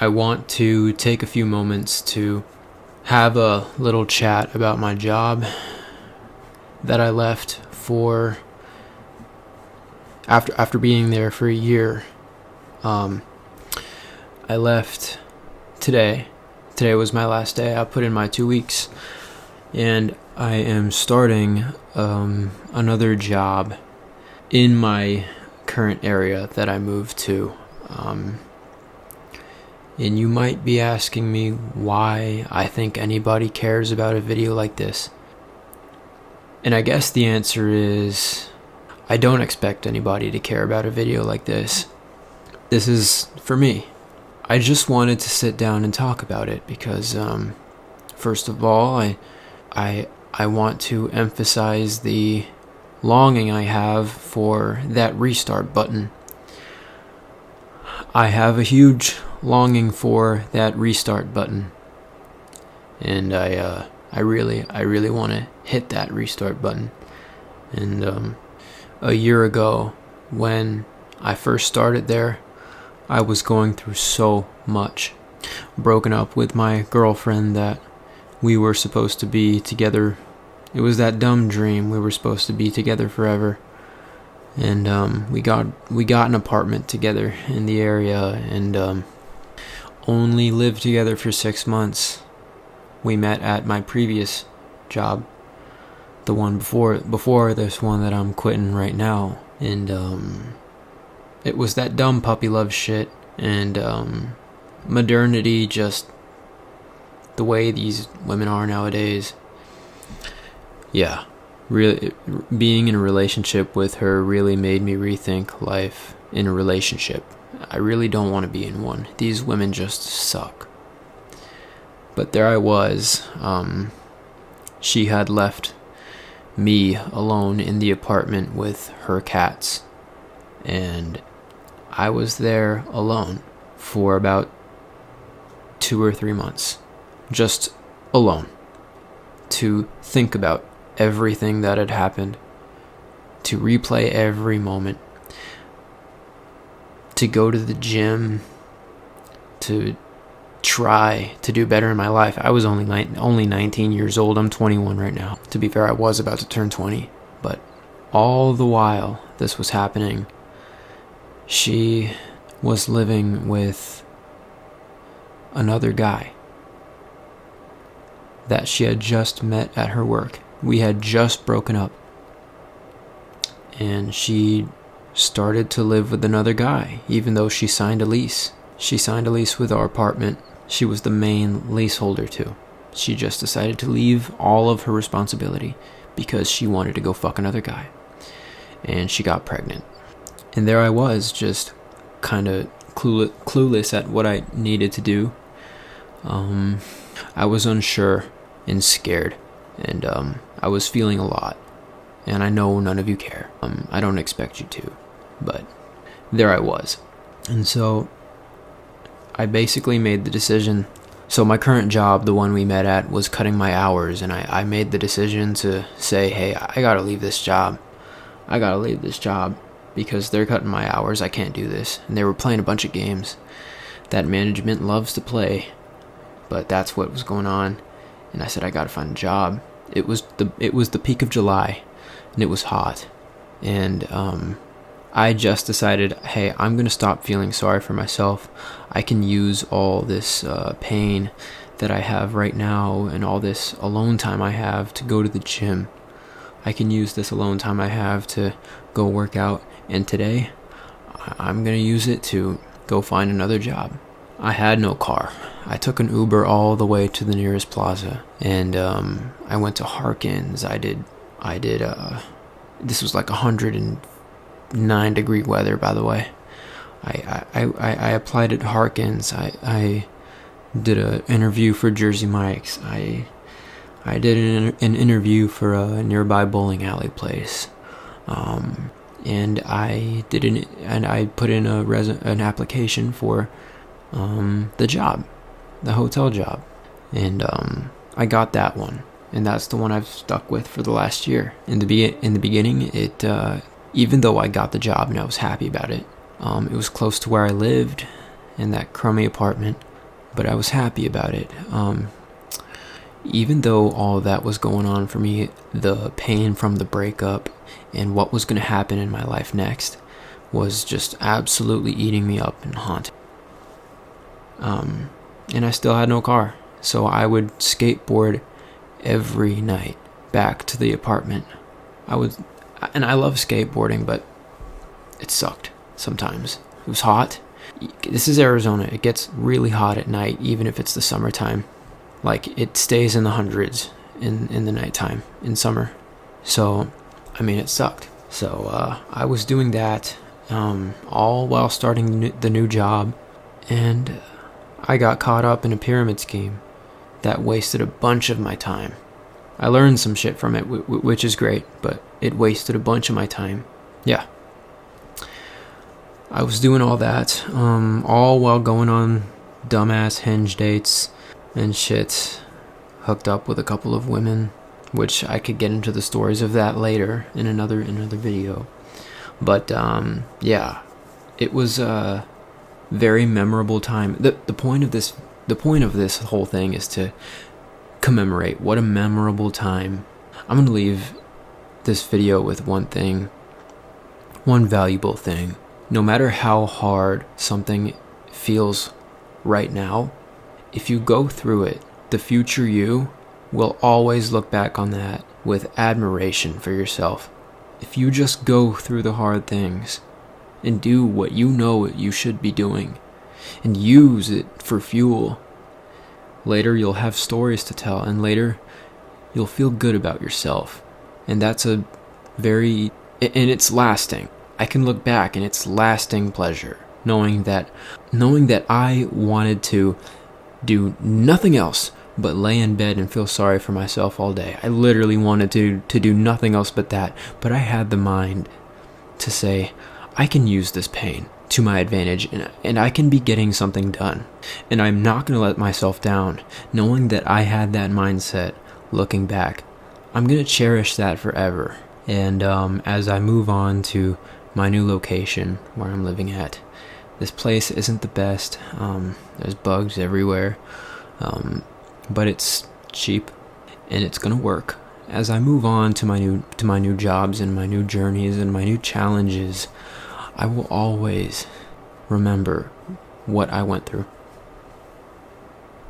I want to take a few moments to have a little chat about my job that I left for after being there for a year. I left today. Today was my last day. I put in my 2 weeks, and I am starting another job in my current area that I moved to. And you might be asking me why I think anybody cares about a video like this. And I guess the answer is I don't expect anybody to care about a video like this. This is for me. I just wanted to sit down and talk about it because, first of all, I want to emphasize the longing I have for that restart button. I have a huge longing for that restart button, and I really want to hit that restart button. And a year ago, when I first started there, I was going through so much. Broken up with my girlfriend that we were supposed to be together. It was that dumb dream we were supposed to be together forever. And we got an apartment together in the area, and only lived together for 6 months. We met at my previous job, the one before this one that I'm quitting right now. And it was that dumb puppy love shit, and modernity, just the way these women are nowadays. Yeah, really, being in a relationship with her really made me rethink life in a relationship. I really don't want to be in one. These women just suck. But there I was. She had left me alone in the apartment with her cats, and I was there alone for about 2 or 3 months, just alone, to think about everything that had happened, to replay every moment, to go to the gym, to try to do better in my life. I was only 19 years old. I'm 21 right now. To be fair, I was about to turn 20. But all the while this was happening, she was living with another guy that she had just met at her work. We had just broken up, and she started to live with another guy, even though she signed a lease. She signed a lease with our apartment. She was the main leaseholder too. She just decided to leave all of her responsibility because she wanted to go fuck another guy. And she got pregnant. And there I was, just kind of clueless at what I needed to do. I was unsure and scared, and I was feeling a lot. And I know none of you care. I don't expect you to, but there I was. And so I basically made the decision. So my current job, the one we met at, was cutting my hours, and I made the decision to say, hey, I gotta leave this job. I gotta leave this job because they're cutting my hours. I can't do this. And they were playing a bunch of games that management loves to play, but that's what was going on. And I said, I gotta find a job. It was the peak of July, and it was hot. And I just decided, hey, I'm going to stop feeling sorry for myself. I can use all this pain that I have right now and all this alone time I have to go to the gym. I can use this alone time I have to go work out. And today, I'm going to use it to go find another job. I had no car. I took an Uber all the way to the nearest plaza. And I went to Harkins. I did this was like 109-degree weather, by the way. I applied at Harkins. I did an interview for Jersey Mike's. I did an interview for a nearby bowling alley place. And I put in an application for the job, the hotel job, and I got that one, and that's the one I've stuck with for the last year. In the beginning, it even though I got the job and I was happy about it, it was close to where I lived in that crummy apartment. but I was happy about it. Even though all of that was going on for me, the pain from the breakup and what was going to happen in my life next was just absolutely eating me up and haunting. And I still had no car, so I would skateboard every night back to the apartment. And I love skateboarding, but it sucked sometimes. It was hot. This is Arizona. It gets really hot at night, even if it's the summertime. Like, it stays in the hundreds in the nighttime in summer. So, I mean, it sucked. So, I was doing that, all while starting the new job. And I got caught up in a pyramid scheme that wasted a bunch of my time. I learned some shit from it, which is great, but it wasted a bunch of my time. Yeah. I was doing all that, all while going on dumbass Hinge dates and shit. Hooked up with a couple of women, which I could get into the stories of that later in another video. But yeah, it was a very memorable time. The point of this whole thing is to commemorate what a memorable time. I'm gonna leave this video with one valuable thing. No matter how hard something feels right now, if you go through it, the future you will always look back on that with admiration for yourself. If you just go through the hard things and do what you know you should be doing and use it for fuel, later you'll have stories to tell, and later you'll feel good about yourself. And that's and it's lasting. I can look back and it's lasting pleasure knowing that I wanted to do nothing else but lay in bed and feel sorry for myself all day. I literally wanted to do nothing else but that, but I had the mind to say, I can use this pain to my advantage, and I can be getting something done, and I'm not going to let myself down. Knowing that I had that mindset, looking back, I'm going to cherish that forever. And as I move on to my new location where I'm living at, this place isn't the best. There's bugs everywhere, but it's cheap and it's gonna work. As I move on to my new jobs and my new journeys and my new challenges, I will always remember what I went through.